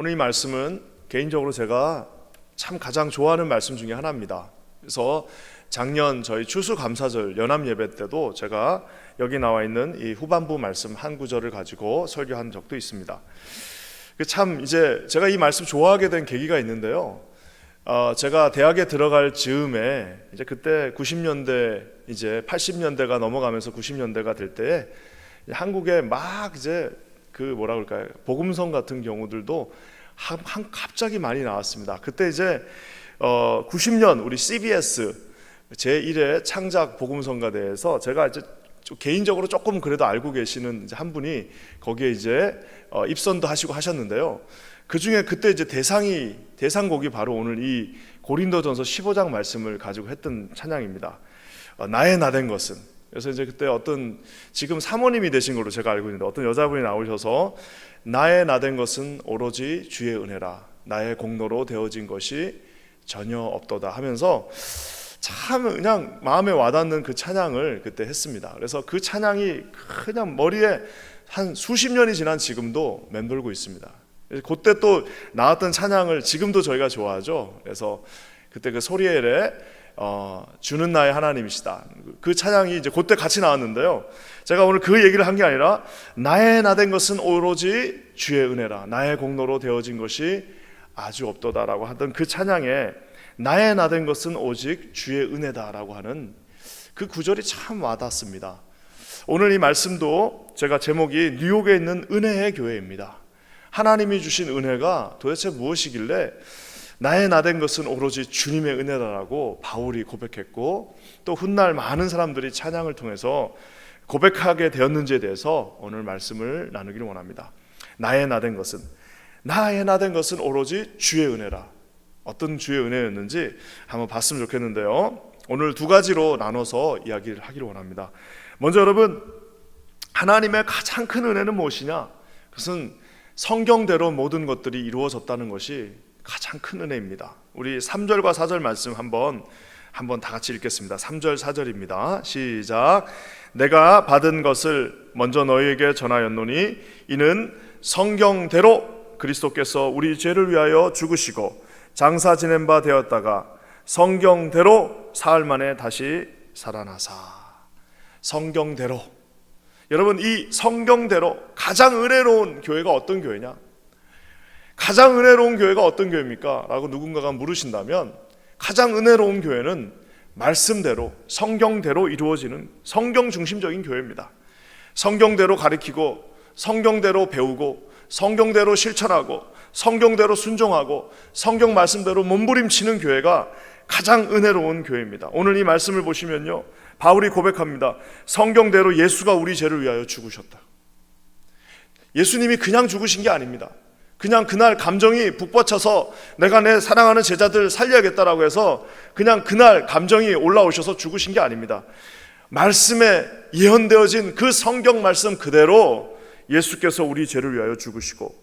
오늘 이 말씀은 개인적으로 제가 참 가장 좋아하는 말씀 중에 하나입니다. 그래서 작년 저희 추수감사절 연합예배 때도 제가 여기 나와 있는 이 후반부 말씀 한 구절을 가지고 설교한 적도 있습니다. 참 이제 제가 이 말씀 좋아하게 된 계기가 있는데요. 제가 대학에 들어갈 즈음에 이제 그때 90년대 이제 80년대가 넘어가면서 90년대가 될 때에 한국에 막 이제 그 뭐라 그럴까요? 복음성 같은 경우들도 갑자기 많이 나왔습니다. 그때 이제 90년 우리 CBS 제1회 창작 복음성가대에서 제가 이제 개인적으로 조금 그래도 알고 계시는 이제 한 분이 거기에 이제 입선도 하시고 하셨는데요. 그 중에 그때 이제 대상곡이 바로 오늘 이 고린도전서 15장 말씀을 가지고 했던 찬양입니다. 나의 나된 것은. 그래서 이제 그때 어떤 지금 사모님이 되신 걸로 제가 알고 있는데 어떤 여자분이 나오셔서 나의 나된 것은 오로지 주의 은혜라 나의 공로로 되어진 것이 전혀 없도다 하면서 참 그냥 마음에 와닿는 그 찬양을 그때 했습니다. 그래서 그 찬양이 그냥 머리에 한 수십 년이 지난 지금도 맴돌고 있습니다. 그때 또 나왔던 찬양을 지금도 저희가 좋아하죠. 그래서 그때 그 소리엘의 주는 나의 하나님이시다. 그 찬양이 이제 그때 같이 나왔는데요. 제가 오늘 그 얘기를 한 게 아니라 나의 나된 것은 오로지 주의 은혜라 나의 공로로 되어진 것이 아주 없도다라고 하던 그 찬양에 나의 나된 것은 오직 주의 은혜다라고 하는 그 구절이 참 와닿습니다. 오늘 이 말씀도 제가 제목이 뉴욕에 있는 은혜의 교회입니다. 하나님이 주신 은혜가 도대체 무엇이길래 나의 나된 것은 오로지 주님의 은혜다라고 바울이 고백했고 또 훗날 많은 사람들이 찬양을 통해서 고백하게 되었는지에 대해서 오늘 말씀을 나누기를 원합니다. 나의 나된 것은 오로지 주의 은혜라. 어떤 주의 은혜였는지 한번 봤으면 좋겠는데요. 오늘 두 가지로 나눠서 이야기를 하기를 원합니다. 먼저 여러분, 하나님의 가장 큰 은혜는 무엇이냐? 그것은 성경대로 모든 것들이 이루어졌다는 것이 가장 큰 은혜입니다. 우리 3절과 4절 말씀 한번 다 같이 읽겠습니다. 3절 4절입니다. 시작. 내가 받은 것을 먼저 너희에게 전하였노니 이는 성경대로 그리스도께서 우리 죄를 위하여 죽으시고 장사 지낸 바 되었다가 성경대로 사흘 만에 다시 살아나사. 성경대로. 여러분, 이 성경대로 가장 은혜로운 교회가 어떤 교회냐? 가장 은혜로운 교회가 어떤 교회입니까? 라고 누군가가 물으신다면 가장 은혜로운 교회는 말씀대로 성경대로 이루어지는 성경 중심적인 교회입니다. 성경대로 가르치고 성경대로 배우고 성경대로 실천하고 성경대로 순종하고 성경 말씀대로 몸부림치는 교회가 가장 은혜로운 교회입니다. 오늘 이 말씀을 보시면요, 바울이 고백합니다. 성경대로 예수가 우리 죄를 위하여 죽으셨다. 예수님이 그냥 죽으신 게 아닙니다. 그냥 그날 감정이 북받쳐서 내가 내 사랑하는 제자들 살려야겠다라고 해서 그냥 그날 감정이 올라오셔서 죽으신 게 아닙니다. 말씀에 예언되어진 그 성경 말씀 그대로 예수께서 우리 죄를 위하여 죽으시고,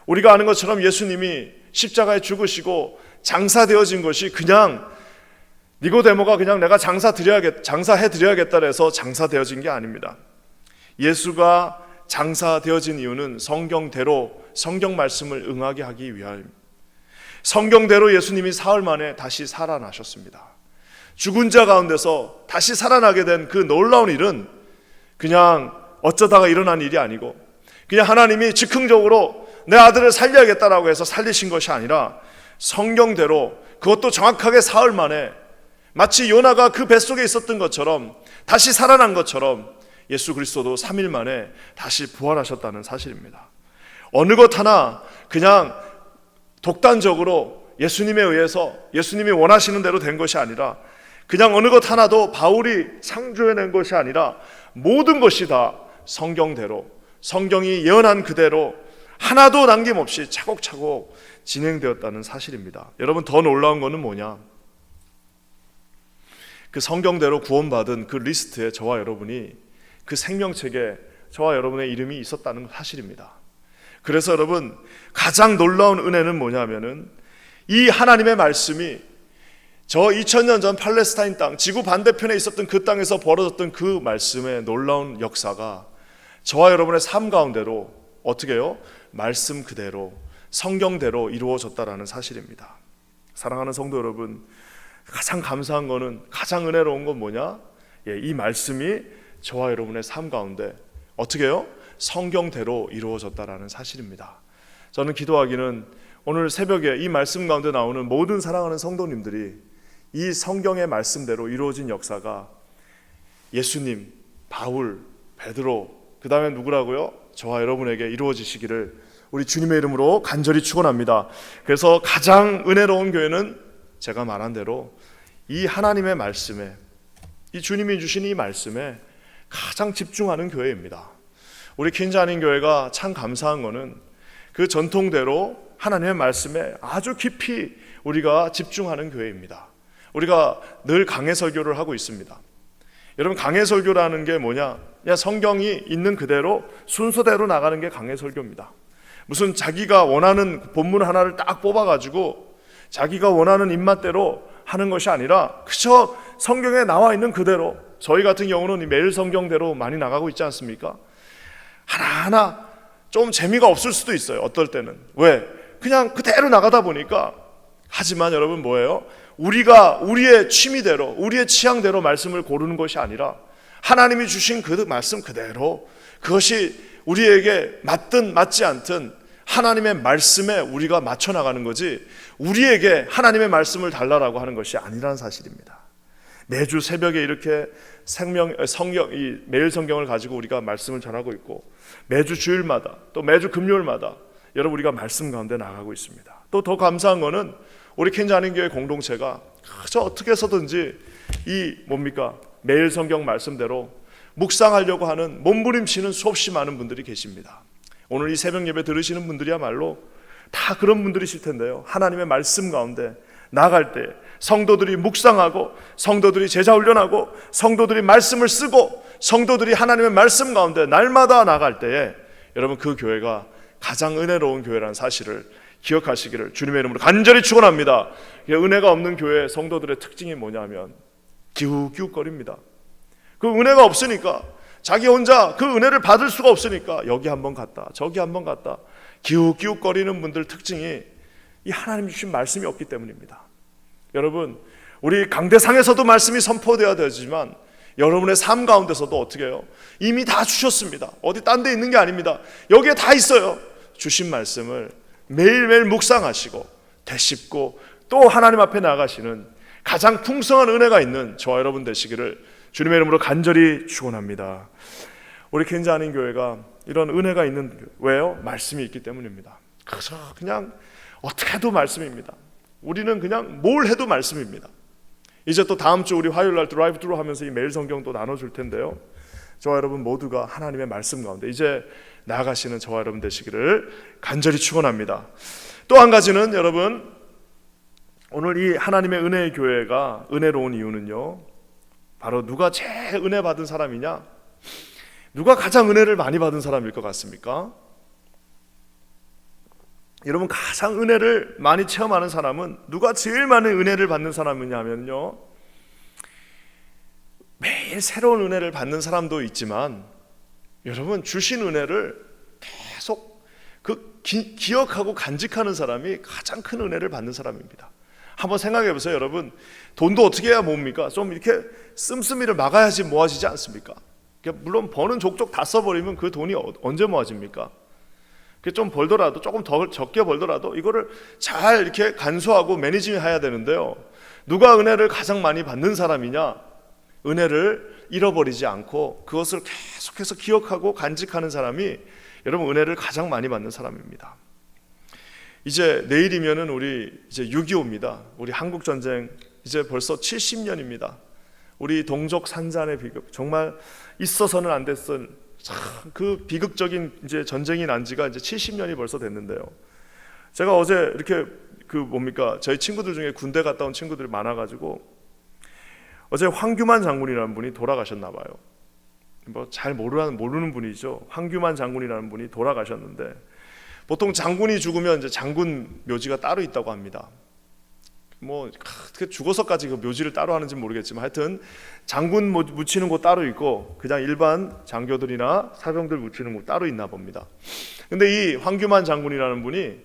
우리가 아는 것처럼 예수님이 십자가에 죽으시고 장사되어진 것이 그냥 니고데모가 그냥 내가 장사해드려야겠다 해서 장사되어진 게 아닙니다. 예수가 장사되어진 이유는 성경대로 성경 말씀을 응하게 하기 위하여입니다. 성경대로 예수님이 사흘 만에 다시 살아나셨습니다. 죽은 자 가운데서 다시 살아나게 된 그 놀라운 일은 그냥 어쩌다가 일어난 일이 아니고 그냥 하나님이 즉흥적으로 내 아들을 살려야겠다라고 해서 살리신 것이 아니라 성경대로, 그것도 정확하게 사흘 만에 마치 요나가 그 뱃속에 있었던 것처럼 다시 살아난 것처럼 예수 그리스도도 3일 만에 다시 부활하셨다는 사실입니다. 어느 것 하나 그냥 독단적으로 예수님에 의해서 예수님이 원하시는 대로 된 것이 아니라, 그냥 어느 것 하나도 바울이 창조해낸 것이 아니라 모든 것이 다 성경대로, 성경이 예언한 그대로 하나도 남김없이 차곡차곡 진행되었다는 사실입니다. 여러분, 더 놀라운 것은 뭐냐? 그 성경대로 구원받은 그 리스트에 저와 여러분이, 그 생명책에 저와 여러분의 이름이 있었다는 사실입니다. 그래서 여러분, 가장 놀라운 은혜는 뭐냐면은 이 하나님의 말씀이 저 2000년 전 팔레스타인 땅, 지구 반대편에 있었던 그 땅에서 벌어졌던 그 말씀의 놀라운 역사가 저와 여러분의 삶 가운데로 어떻게 해요? 말씀 그대로 성경대로 이루어졌다라는 사실입니다. 사랑하는 성도 여러분, 가장 감사한 거는, 가장 은혜로운 건 뭐냐? 이 말씀이 저와 여러분의 삶 가운데 어떻게 해요? 성경대로 이루어졌다라는 사실입니다. 저는 기도하기는 오늘 새벽에 이 말씀 가운데 나오는 모든 사랑하는 성도님들이 이 성경의 말씀대로 이루어진 역사가 예수님, 바울, 베드로, 그 다음에 누구라고요? 저와 여러분에게 이루어지시기를 우리 주님의 이름으로 간절히 축원합니다. 그래서 가장 은혜로운 교회는 제가 말한 대로 이 하나님의 말씀에, 이 주님이 주신 이 말씀에 가장 집중하는 교회입니다. 우리 퀸즈 한인 교회가 참 감사한 거는 그 전통대로 하나님의 말씀에 아주 깊이 우리가 집중하는 교회입니다. 우리가 늘 강해 설교를 하고 있습니다. 여러분, 강해 설교라는 게 뭐냐? 그냥 성경이 있는 그대로 순서대로 나가는 게 강해 설교입니다. 무슨 자기가 원하는 본문 하나를 딱 뽑아가지고 자기가 원하는 입맛대로 하는 것이 아니라 그저 성경에 나와 있는 그대로, 저희 같은 경우는 매일 성경대로 많이 나가고 있지 않습니까? 하나하나 좀 재미가 없을 수도 있어요. 어떨 때는. 왜? 그냥 그대로 나가다 보니까. 하지만 여러분 뭐예요? 우리가 우리의 취미대로, 우리의 취향대로 말씀을 고르는 것이 아니라 하나님이 주신 그 말씀 그대로, 그것이 우리에게 맞든 맞지 않든 하나님의 말씀에 우리가 맞춰 나가는 거지, 우리에게 하나님의 말씀을 달라라고 하는 것이 아니라는 사실입니다. 매주 새벽에 이렇게 매일 성경을 가지고 우리가 말씀을 전하고 있고, 매주 주일마다, 또 매주 금요일마다 여러분 우리가 말씀 가운데 나가고 있습니다. 또 더 감사한 거는 우리 퀸즈 한인 교회 공동체가 그저 어떻게 해서든지 매일 성경 말씀대로 묵상하려고 하는 몸부림치는 수없이 많은 분들이 계십니다. 오늘 이 새벽 예배 들으시는 분들이야말로 다 그런 분들이실 텐데요. 하나님의 말씀 가운데 나갈 때 성도들이 묵상하고, 성도들이 제자 훈련하고, 성도들이 말씀을 쓰고, 성도들이 하나님의 말씀 가운데 날마다 나갈 때에 여러분 그 교회가 가장 은혜로운 교회라는 사실을 기억하시기를 주님의 이름으로 간절히 축원합니다. 은혜가 없는 교회 성도들의 특징이 뭐냐면 기웃기웃거립니다. 그 은혜가 없으니까, 자기 혼자 그 은혜를 받을 수가 없으니까 여기 한번 갔다 저기 한번 갔다 기웃기웃거리는 분들 특징이 이 하나님 주신 말씀이 없기 때문입니다. 여러분, 우리 강대상에서도 말씀이 선포되어야 되지만 여러분의 삶 가운데서도 어떻게 해요? 이미 다 주셨습니다. 어디 딴 데 있는 게 아닙니다. 여기에 다 있어요. 주신 말씀을 매일매일 묵상하시고 되씹고 또 하나님 앞에 나가시는 가장 풍성한 은혜가 있는 저와 여러분 되시기를 주님의 이름으로 간절히 축원합니다. 우리 퀸즈 한인 교회가 이런 은혜가 있는, 왜요? 말씀이 있기 때문입니다. 그냥 어떻게 해도 말씀입니다. 우리는 그냥 뭘 해도 말씀입니다. 이제 또 다음 주 우리 화요일 날 드라이브 트루 하면서 이 매일 성경도 나눠줄 텐데요. 저와 여러분 모두가 하나님의 말씀 가운데 이제 나아가시는 저와 여러분 되시기를 간절히 축원합니다. 또 한 가지는 여러분, 오늘 이 하나님의 은혜의 교회가 은혜로운 이유는요, 바로 누가 제일 은혜 받은 사람이냐? 누가 가장 은혜를 많이 받은 사람일 것 같습니까? 여러분, 가장 은혜를 많이 체험하는 사람은, 누가 제일 많은 은혜를 받는 사람이냐면요, 매일 새로운 은혜를 받는 사람도 있지만 여러분, 주신 은혜를 계속 기억하고 간직하는 사람이 가장 큰 은혜를 받는 사람입니다. 한번 생각해 보세요. 여러분, 돈도 어떻게 해야 모읍니까? 좀 이렇게 씀씀이를 막아야지 모아지지 않습니까? 물론 버는 족족 다 써버리면 그 돈이 언제 모아집니까? 좀 벌더라도, 조금 더 적게 벌더라도 이거를 잘 이렇게 간수하고 매니징해야 되는데요, 누가 은혜를 가장 많이 받는 사람이냐? 은혜를 잃어버리지 않고 그것을 계속해서 기억하고 간직하는 사람이 여러분 은혜를 가장 많이 받는 사람입니다. 이제 내일이면은 우리 이제 6.25입니다. 우리 한국 전쟁 이제 벌써 70년입니다. 우리 동족 산잔의 비극, 정말 있어서는 안 됐던 그 비극적인 이제 전쟁이 난 지가 이제 70년이 벌써 됐는데요. 제가 어제 이렇게 저희 친구들 중에 군대 갔다 온 친구들이 많아가지고 어제 황규만 장군이라는 분이 돌아가셨나 봐요. 잘 모르는 분이죠. 황규만 장군이라는 분이 돌아가셨는데, 보통 장군이 죽으면 이제 장군 묘지가 따로 있다고 합니다. 죽어서까지 그 묘지를 따로 하는지 모르겠지만 하여튼 장군 묻히는 곳 따로 있고 그냥 일반 장교들이나 사병들 묻히는 곳 따로 있나 봅니다. 근데 이 황규만 장군이라는 분이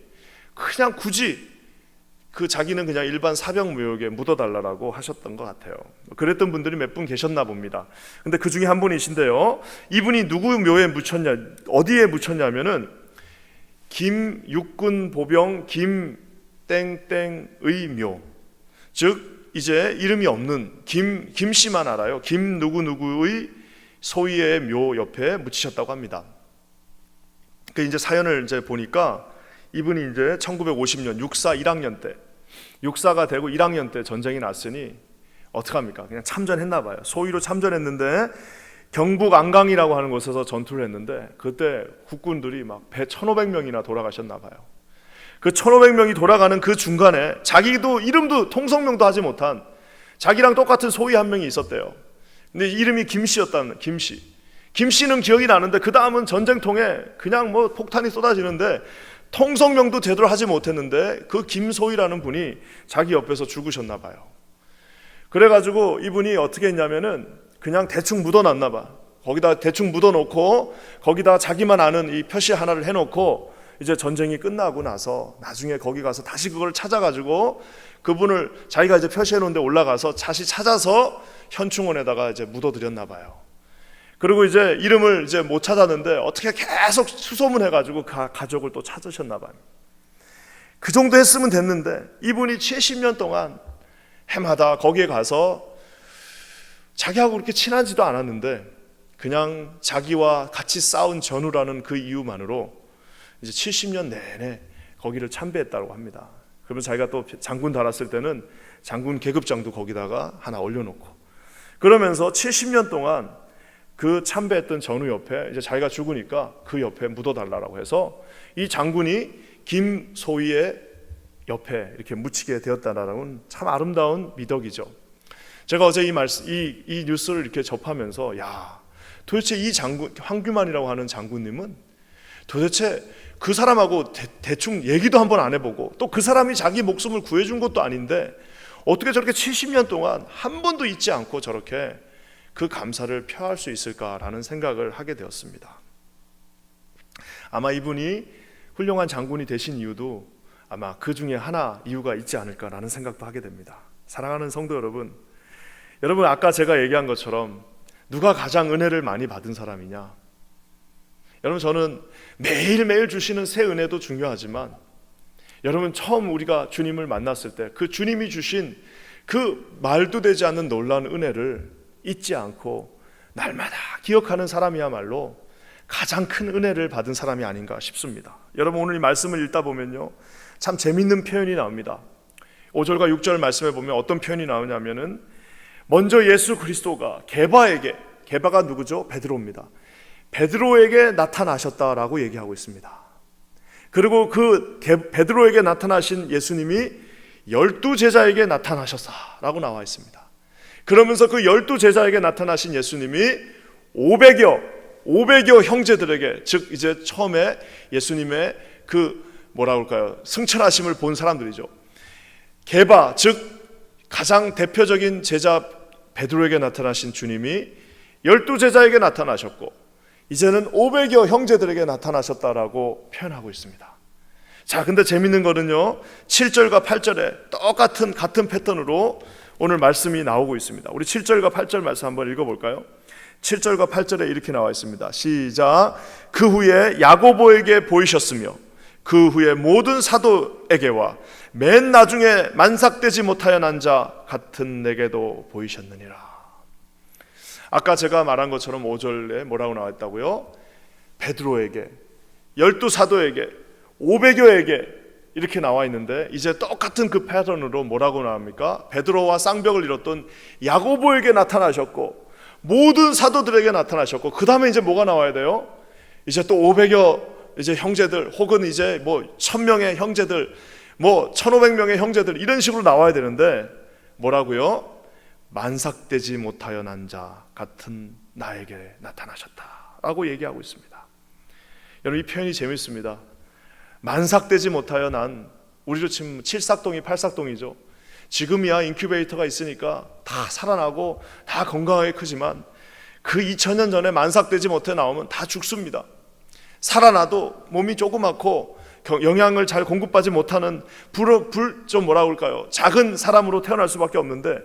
그냥 굳이 그 자기는 그냥 일반 사병무역에 묻어달라고 하셨던 것 같아요. 그랬던 분들이 몇 분 계셨나 봅니다. 근데 그 중에 한 분이신데요, 이분이 누구 묘에 묻혔냐, 어디에 묻혔냐면은 김육군 보병 김땡땡의 묘, 즉 이제 이름이 없는 김씨만 알아요. 김 누구누구의 소위의 묘 옆에 묻히셨다고 합니다. 그 이제 사연을 이제 보니까 이분이 이제 1950년 육사 1학년 때, 육사가 되고 1학년 때 전쟁이 났으니 어떡합니까? 그냥 참전했나 봐요. 소위로 참전했는데 경북 안강이라고 하는 곳에서 전투를 했는데 그때 국군들이 막 배 1,500명이나 돌아가셨나 봐요. 그 1,500명이 돌아가는 그 중간에 자기도 이름도 통성명도 하지 못한 자기랑 똑같은 소위 한 명이 있었대요. 근데 이름이 김씨였다는, 김씨는 기억이 나는데 그 다음은 전쟁통에 그냥 뭐 폭탄이 쏟아지는데 통성명도 제대로 하지 못했는데 그 김소희라는 분이 자기 옆에서 죽으셨나 봐요. 그래가지고 이분이 어떻게 했냐면은 그냥 대충 묻어놨나 봐. 거기다 대충 묻어놓고 거기다 자기만 아는 이 표시 하나를 해놓고 이제 전쟁이 끝나고 나서 나중에 거기 가서 다시 그걸 찾아가지고 그분을 자기가 이제 표시해놓은 데 올라가서 다시 찾아서 현충원에다가 이제 묻어드렸나 봐요. 그리고 이제 이름을 이제 못 찾았는데 어떻게 계속 수소문해가지고 가족을 또 찾으셨나 봐요. 그 정도 했으면 됐는데 이분이 70년 동안 해마다 거기에 가서 자기하고 그렇게 친하지도 않았는데 그냥 자기와 같이 싸운 전우라는 그 이유만으로 이제 70년 내내 거기를 참배했다고 합니다. 그러면 자기가 또 장군 달았을 때는 장군 계급장도 거기다가 하나 올려놓고 그러면서 70년 동안 그 참배했던 전우 옆에 이제 자기가 죽으니까 그 옆에 묻어달라고 해서 이 장군이 김소희의 옆에 이렇게 묻히게 되었다라는 참 아름다운 미덕이죠. 제가 어제 이 뉴스를 이렇게 접하면서 야, 도대체 이 장군 황규만이라고 하는 장군님은 도대체 그 사람하고 대충 얘기도 한번 안 해보고 또 그 사람이 자기 목숨을 구해준 것도 아닌데 어떻게 저렇게 70년 동안 한 번도 잊지 않고 저렇게 그 감사를 표할 수 있을까라는 생각을 하게 되었습니다. 아마 이분이 훌륭한 장군이 되신 이유도 아마 그 중에 하나 이유가 있지 않을까라는 생각도 하게 됩니다. 사랑하는 성도 여러분, 여러분 아까 제가 얘기한 것처럼 누가 가장 은혜를 많이 받은 사람이냐? 여러분 저는 매일매일 주시는 새 은혜도 중요하지만 여러분 처음 우리가 주님을 만났을 때 그 주님이 주신 그 말도 되지 않는 놀라운 은혜를 잊지 않고 날마다 기억하는 사람이야말로 가장 큰 은혜를 받은 사람이 아닌가 싶습니다. 여러분 오늘 이 말씀을 읽다 보면요 참 재밌는 표현이 나옵니다. 5절과 6절 말씀에 보면 어떤 표현이 나오냐면은 먼저 예수 그리스도가 게바가 누구죠? 베드로입니다. 베드로에게 나타나셨다라고 얘기하고 있습니다. 그리고 그 베드로에게 나타나신 예수님이 12제자에게 나타나셨다라고 나와 있습니다. 그러면서 그 12제자에게 나타나신 예수님이 500여 형제들에게, 즉 이제 처음에 예수님의 그 뭐라 그럴까요? 승천하심을 본 사람들이죠. 게바, 즉 가장 대표적인 제자 베드로에게 나타나신 주님이 12제자에게 나타나셨고 이제는 500여 형제들에게 나타나셨다라고 표현하고 있습니다. 자, 근데 재밌는 거는요 7절과 8절에 같은 패턴으로 오늘 말씀이 나오고 있습니다. 우리 7절과 8절 말씀 한번 읽어볼까요? 7절과 8절에 이렇게 나와 있습니다. 시작. 그 후에 야고보에게 보이셨으며 그 후에 모든 사도에게와 맨 나중에 만삭되지 못하여 난 자 같은 내게도 보이셨느니라. 아까 제가 말한 것처럼 5절에 뭐라고 나와 있다고요? 베드로에게, 12사도에게, 500여에게 이렇게 나와 있는데 이제 똑같은 그 패턴으로 뭐라고 나옵니까? 베드로와 쌍벽을 이뤘던 야고보에게 나타나셨고 모든 사도들에게 나타나셨고 그 다음에 이제 뭐가 나와야 돼요? 이제 또 500여 이제 형제들 혹은 이제 뭐 1000명의 형제들 뭐 1500명의 형제들 이런 식으로 나와야 되는데 뭐라고요? 만삭되지 못하여 난 자 같은 나에게 나타나셨다라고 얘기하고 있습니다. 여러분 이 표현이 재밌습니다. 만삭되지 못하여 난, 우리로 치면 7삭동이 8삭동이죠. 지금이야 인큐베이터가 있으니까 다 살아나고 다 건강하게 크지만 그 2000년 전에 만삭되지 못해 나오면 다 죽습니다. 살아나도 몸이 조그맣고 영양을 잘 공급받지 못하는 좀 뭐라고 할까요? 작은 사람으로 태어날 수밖에 없는데,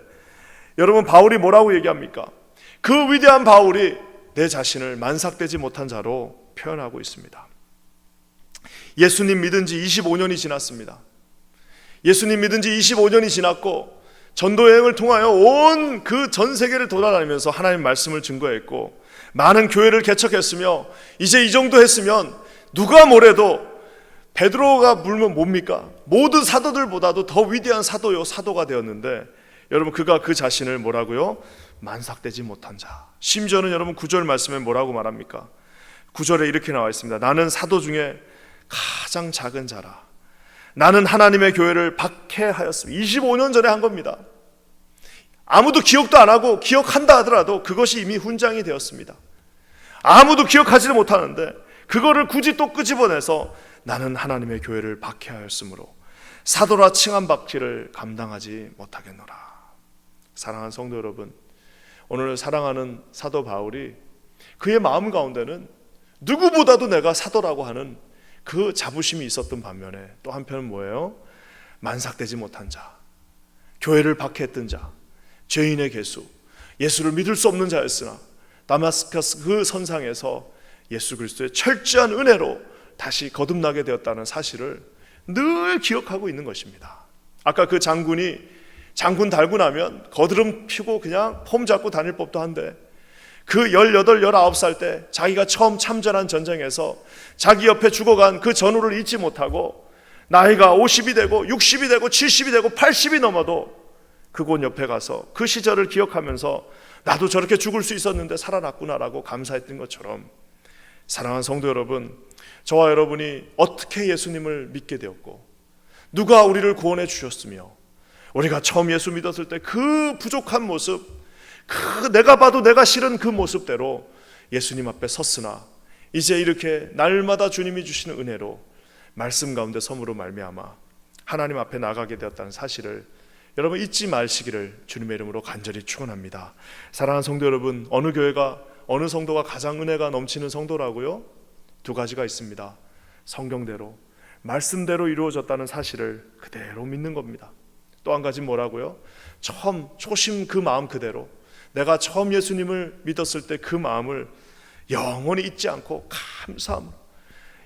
여러분 바울이 뭐라고 얘기합니까? 그 위대한 바울이 내 자신을 만삭되지 못한 자로 표현하고 있습니다. 예수님 믿은 지 25년이 지났습니다. 예수님 믿은 지 25년이 지났고 전도 여행을 통하여 온 그 전 세계를 돌아다니면서 하나님 말씀을 증거했고 많은 교회를 개척했으며, 이제 이 정도 했으면 누가 뭐래도 베드로가 물면 뭡니까? 모든 사도들보다도 더 위대한 사도가 되었는데, 여러분 그가 그 자신을 뭐라고요? 만삭되지 못한 자. 심지어는 여러분 9절 말씀에 뭐라고 말합니까? 9절에 이렇게 나와 있습니다. 나는 사도 중에 가장 작은 자라. 나는 하나님의 교회를 박해하였습니다. 25년 전에 한 겁니다. 아무도 기억도 안 하고, 기억한다 하더라도 그것이 이미 훈장이 되었습니다. 아무도 기억하지도 못하는데 그거를 굳이 또 끄집어내서 나는 하나님의 교회를 박해하였으므로 사도라 칭함 받기를 감당하지 못하겠노라. 사랑하는 성도 여러분, 오늘 사랑하는 사도 바울이 그의 마음 가운데는 누구보다도 내가 사도라고 하는 그 자부심이 있었던 반면에, 또 한편은 뭐예요? 만삭되지 못한 자, 교회를 박해했던 자, 죄인의 개수, 예수를 믿을 수 없는 자였으나 다마스커스 그 선상에서 예수 그리스도의 철저한 은혜로 다시 거듭나게 되었다는 사실을 늘 기억하고 있는 것입니다. 아까 그 장군 달고 나면 거드름 피고 그냥 폼 잡고 다닐 법도 한데, 그 18, 19살 때 자기가 처음 참전한 전쟁에서 자기 옆에 죽어간 그 전우를 잊지 못하고 나이가 50이 되고 60이 되고 70이 되고 80이 넘어도 그곳 옆에 가서 그 시절을 기억하면서 나도 저렇게 죽을 수 있었는데 살아났구나라고 감사했던 것처럼, 사랑하는 성도 여러분, 저와 여러분이 어떻게 예수님을 믿게 되었고 누가 우리를 구원해 주셨으며, 우리가 처음 예수 믿었을 때 그 부족한 모습, 그 내가 봐도 내가 싫은 그 모습대로 예수님 앞에 섰으나 이제 이렇게 날마다 주님이 주시는 은혜로 말씀 가운데 섬으로 말미암아 하나님 앞에 나가게 되었다는 사실을 여러분 잊지 마시기를 주님의 이름으로 간절히 축원합니다. 사랑하는 성도 여러분, 어느 교회가, 어느 성도가 가장 은혜가 넘치는 성도라고요? 두 가지가 있습니다. 성경대로, 말씀대로 이루어졌다는 사실을 그대로 믿는 겁니다. 또 한 가지 뭐라고요? 초심 그 마음 그대로, 내가 처음 예수님을 믿었을 때 그 마음을 영원히 잊지 않고 감사함.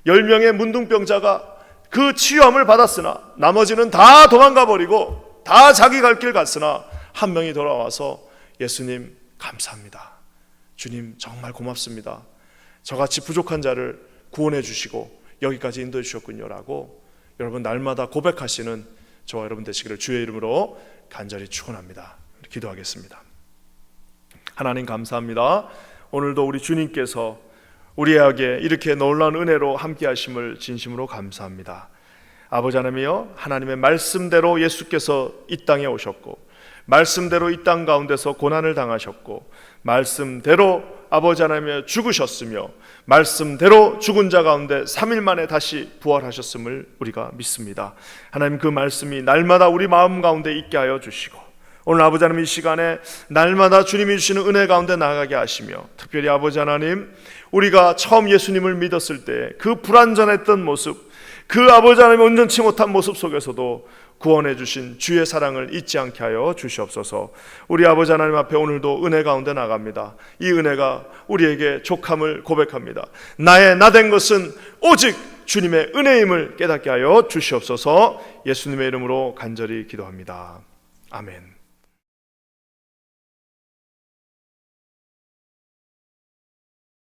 10명의 문둥병자가 그 치유함을 받았으나 나머지는 다 도망가 버리고 다 자기 갈 길 갔으나 한 명이 돌아와서 예수님 감사합니다. 주님 정말 고맙습니다. 저같이 부족한 자를 구원해 주시고 여기까지 인도해 주셨군요 라고 여러분 날마다 고백하시는 저와 여러분 되시기를 주의 이름으로 간절히 축원합니다. 기도하겠습니다. 하나님 감사합니다. 오늘도 우리 주님께서 우리에게 이렇게 놀라운 은혜로 함께 하심을 진심으로 감사합니다. 아버지 하나님이여, 하나님의 말씀대로 예수께서 이 땅에 오셨고 말씀대로 이 땅 가운데서 고난을 당하셨고 말씀대로 아버지 하나님이여 죽으셨으며 말씀대로 죽은 자 가운데 3일 만에 다시 부활하셨음을 우리가 믿습니다. 하나님 그 말씀이 날마다 우리 마음 가운데 있게 하여 주시고 오늘 아버지 하나님 이 시간에 날마다 주님이 주시는 은혜 가운데 나가게 하시며 특별히 아버지 하나님 우리가 처음 예수님을 믿었을 때 그 불완전했던 모습, 그 아버지 하나님 온전치 못한 모습 속에서도 구원해 주신 주의 사랑을 잊지 않게 하여 주시옵소서. 우리 아버지 하나님 앞에 오늘도 은혜 가운데 나갑니다. 이 은혜가 우리에게 족함을 고백합니다. 나의 나된 것은 오직 주님의 은혜임을 깨닫게 하여 주시옵소서. 예수님의 이름으로 간절히 기도합니다. 아멘.